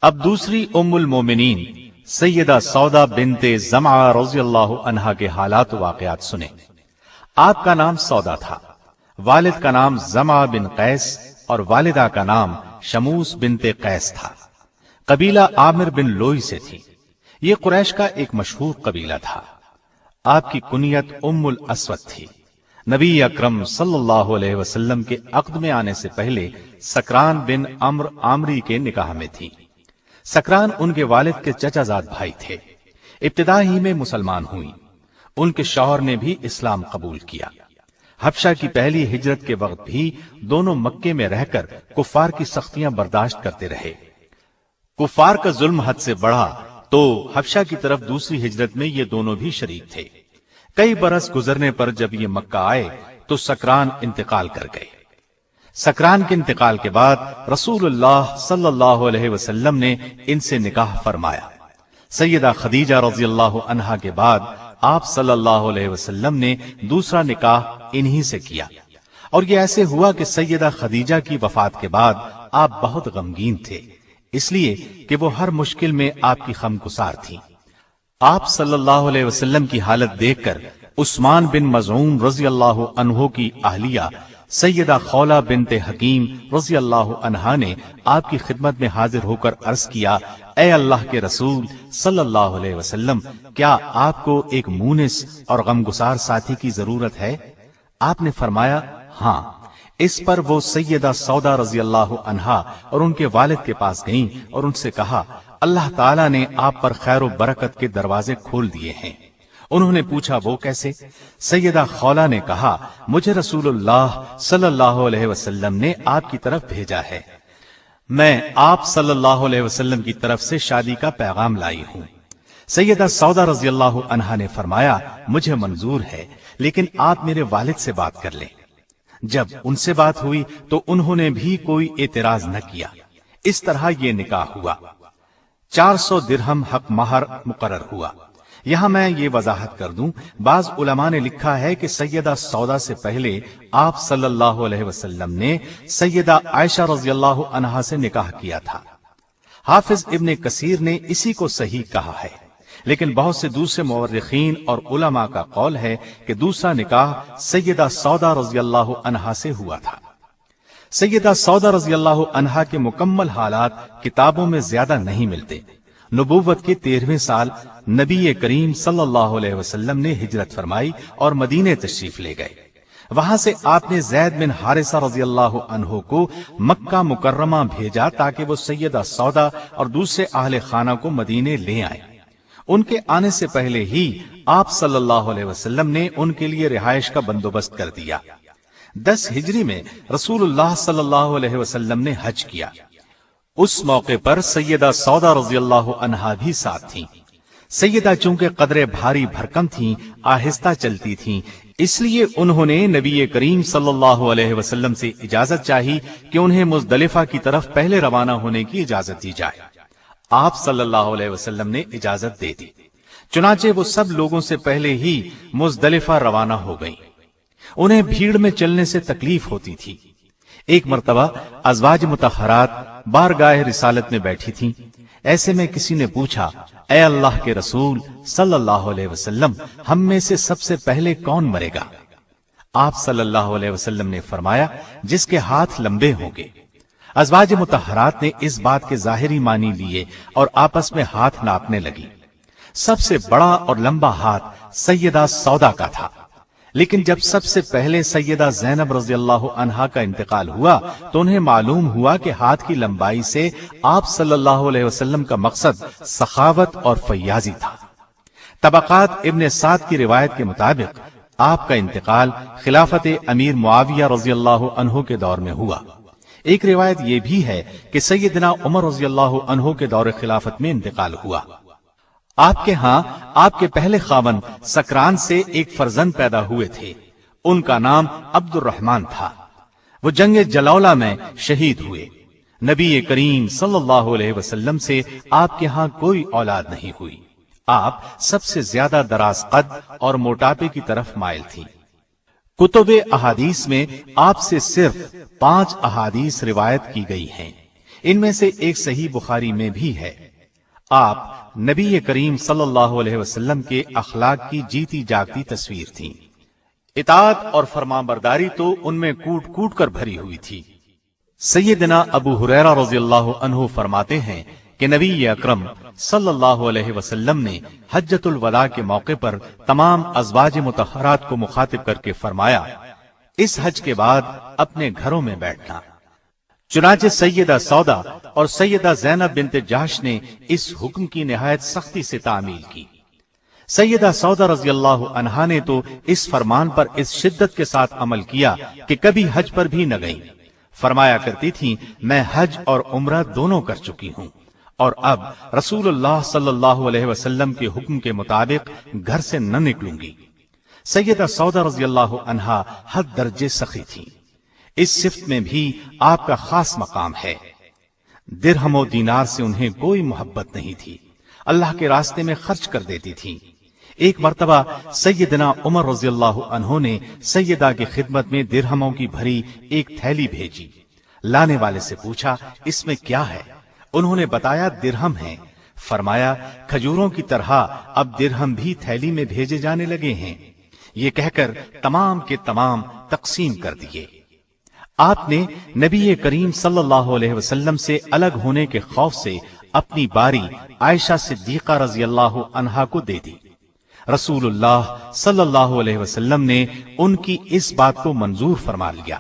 اب دوسری ام المومنین سیدہ سودا بنت زمعہ رضی اللہ عنہا کے حالات و واقعات سنیں۔ آپ کا نام سودا تھا، والد کا نام زمعہ بن قیس اور والدہ کا نام شموس بنت قیس تھا۔ قبیلہ عامر بن لوئی سے تھی۔ یہ قریش کا ایک مشہور قبیلہ تھا۔ آپ کی کنیت ام الاسود تھی۔ نبی اکرم صلی اللہ علیہ وسلم کے عقد میں آنے سے پہلے سکران بن عمرو عامری کے نکاح میں تھی۔ سکران ان کے والد کے چچا زاد بھائی تھے۔ ابتدا ہی میں مسلمان ہوئی۔ ان کے شوہر نے بھی اسلام قبول کیا۔ حبشہ کی پہلی ہجرت کے وقت بھی دونوں مکے میں رہ کر کفار کی سختیاں برداشت کرتے رہے۔ کفار کا ظلم حد سے بڑھا تو حبشہ کی طرف دوسری ہجرت میں یہ دونوں بھی شریک تھے۔ کئی برس گزرنے پر جب یہ مکہ آئے تو سکران انتقال کر گئے۔ سکران کے انتقال کے بعد رسول اللہ صلی اللہ علیہ وسلم نے ان سے نکاح فرمایا۔ سیدہ خدیجہ رضی اللہ عنہا کے بعد آپ صلی اللہ علیہ وسلم نے دوسرا نکاح انہی سے کیا، اور یہ ایسے ہوا کہ سیدہ خدیجہ کی وفات کے بعد آپ بہت غمگین تھے، اس لیے کہ وہ ہر مشکل میں آپ کی غمگسار تھی۔ آپ صلی اللہ علیہ وسلم کی حالت دیکھ کر عثمان بن مظعون رضی اللہ عنہ کی اہلیہ سیدہ خولہ بنت حکیم رضی اللہ عنہا نے آپ کی خدمت میں حاضر ہو کر عرض کیا، اے اللہ کے رسول صلی اللہ علیہ وسلم، کیا آپ کو ایک مونس اور غمگسار ساتھی کی ضرورت ہے؟ آپ نے فرمایا ہاں۔ اس پر وہ سیدہ سودا رضی اللہ عنہا اور ان کے والد کے پاس گئیں اور ان سے کہا، اللہ تعالیٰ نے آپ پر خیر و برکت کے دروازے کھول دیے ہیں۔ انہوں نے پوچھا وہ کیسے؟ سیدہ خولہ نے کہا، مجھے رسول اللہ صلی اللہ علیہ وسلم نے آپ کی طرف بھیجا ہے، میں آپ صلی اللہ علیہ وسلم کی طرف سے شادی کا پیغام لائی ہوں۔ سیدہ سودا رضی اللہ عنہا نے فرمایا، مجھے منظور ہے، لیکن آپ میرے والد سے بات کر لیں۔ جب ان سے بات ہوئی تو انہوں نے بھی کوئی اعتراض نہ کیا۔ اس طرح یہ نکاح ہوا۔ 400 درہم حق مہر مقرر ہوا۔ یہاں میں یہ وضاحت کر دوں، بعض علماء نے لکھا ہے کہ سیدہ سودا سے پہلے آپ صلی اللہ علیہ وسلم نے سیدہ عائشہ رضی اللہ عنہا سے نکاح کیا تھا۔ حافظ ابن کثیر نے اسی کو صحیح کہا ہے، لیکن بہت سے دوسرے مورخین اور علماء کا قول ہے کہ دوسرا نکاح سیدہ سودا رضی اللہ عنہا سے ہوا تھا۔ سیدہ سودا رضی اللہ عنہا کے مکمل حالات کتابوں میں زیادہ نہیں ملتے۔ نبوت کے 13ویں سال نبی کریم صلی اللہ علیہ وسلم نے ہجرت فرمائی اور مدینے تشریف لے گئے۔ وہاں سے آپ نے زید بن حارثہ رضی اللہ عنہ کو مکہ مکرمہ بھیجا تاکہ وہ سیدہ سودا اور دوسرے اہل خانہ کو مدینے لے آئیں۔ ان کے آنے سے پہلے ہی آپ صلی اللہ علیہ وسلم نے ان کے لیے رہائش کا بندوبست کر دیا۔ 10 ہجری میں رسول اللہ صلی اللہ علیہ وسلم نے حج کیا۔ اس موقع پر سیدہ سودا رضی اللہ عنہا بھی ساتھ تھیں۔ سیدہ چونکہ قدرے بھاری بھرکم تھیں، آہستہ چلتی تھیں، اس لیے انہوں نے نبی کریم صلی اللہ علیہ وسلم سے اجازت چاہی کہ انہیں مزدلفہ کی طرف پہلے روانہ ہونے کی اجازت دی جائے۔ آپ صلی اللہ علیہ وسلم نے اجازت دے دی، چنانچہ وہ سب لوگوں سے پہلے ہی مزدلفہ روانہ ہو گئیں۔ انہیں بھیڑ میں چلنے سے تکلیف ہوتی تھی۔ ایک مرتبہ ازواج مطہرات بارگاہ رسالت میں بیٹھی تھیں۔ ایسے میں کسی نے پوچھا، اے اللہ کے رسول صلی اللہ علیہ وسلم، ہم میں سے سب سے پہلے کون مرے گا؟ آپ صلی اللہ علیہ وسلم نے فرمایا، جس کے ہاتھ لمبے ہوں گے۔ ازواج مطہرات نے اس بات کے ظاہری معنی لیے اور آپس میں ہاتھ ناپنے لگی۔ سب سے بڑا اور لمبا ہاتھ سیدہ سودا کا تھا، لیکن جب سب سے پہلے سیدہ زینب رضی اللہ عنہا کا انتقال ہوا تو انہیں معلوم ہوا کہ ہاتھ کی لمبائی سے آپ صلی اللہ علیہ وسلم کا مقصد سخاوت اور فیاضی تھا۔ طبقات ابن سعد کی روایت کے مطابق آپ کا انتقال خلافت امیر معاویہ رضی اللہ عنہ کے دور میں ہوا۔ ایک روایت یہ بھی ہے کہ سیدنا عمر رضی اللہ عنہ کے دور خلافت میں انتقال ہوا۔ آپ کے ہاں آپ کے پہلے خاوند سکران سے ایک فرزند پیدا ہوئے تھے، ان کا نام عبد الرحمن تھا۔ وہ جنگ جلولہ میں شہید ہوئے۔ نبی کریم صلی اللہ علیہ وسلم سے آپ کے ہاں کوئی اولاد نہیں ہوئی۔ آپ سب سے زیادہ دراز قد اور موٹاپے کی طرف مائل تھی۔ کتب احادیث میں آپ سے صرف 5 احادیث روایت کی گئی ہیں۔ ان میں سے ایک صحیح بخاری میں بھی ہے۔ آپ نبی کریم صلی اللہ علیہ وسلم کے اخلاق کی جیتی جاگتی تصویر تھیں۔ اطاعت اور فرمانبرداری تو ان میں کوٹ کوٹ کر بھری ہوئی تھی۔ سیدنا ابو ہریرہ رضی اللہ عنہ فرماتے ہیں کہ نبی اکرم صلی اللہ علیہ وسلم نے حجۃ الوداع کے موقع پر تمام ازواج مطہرات کو مخاطب کر کے فرمایا، اس حج کے بعد اپنے گھروں میں بیٹھنا۔ چنانچہ سیدہ سودا اور سیدہ زینب بنت جحش نے اس حکم کی نہایت سختی سے تعمیل کی۔ سیدہ سودا رضی اللہ عنہا نے تو اس فرمان پر اس شدت کے ساتھ عمل کیا کہ کبھی حج پر بھی نہ گئیں۔ فرمایا کرتی تھی، میں حج اور عمرہ دونوں کر چکی ہوں اور اب رسول اللہ صلی اللہ علیہ وسلم کے حکم کے مطابق گھر سے نہ نکلوں گی۔ سیدہ سودا رضی اللہ عنہا حد درجے سخی تھی۔ اس صفت میں بھی آپ کا خاص مقام ہے۔ درہم و دینار سے انہیں کوئی محبت نہیں تھی، اللہ کے راستے میں خرچ کر دیتی تھی۔ ایک مرتبہ سیدنا عمر رضی اللہ عنہ نے سیدہ کی خدمت میں درہموں کی بھری ایک تھیلی بھیجی۔ لانے والے سے پوچھا، اس میں کیا ہے؟ انہوں نے بتایا، درہم ہیں۔ فرمایا، کھجوروں کی طرح اب درہم بھی تھیلی میں بھیجے جانے لگے ہیں۔ یہ کہہ کر تمام کے تمام تقسیم کر دیے۔ آپ نے نبی کریم صلی اللہ علیہ وسلم سے الگ ہونے کے خوف سے اپنی باری عائشہ صدیقہ رضی اللہ عنہا کو دے دی۔ رسول اللہ صلی اللہ علیہ وسلم نے ان کی اس بات کو منظور فرما لیا۔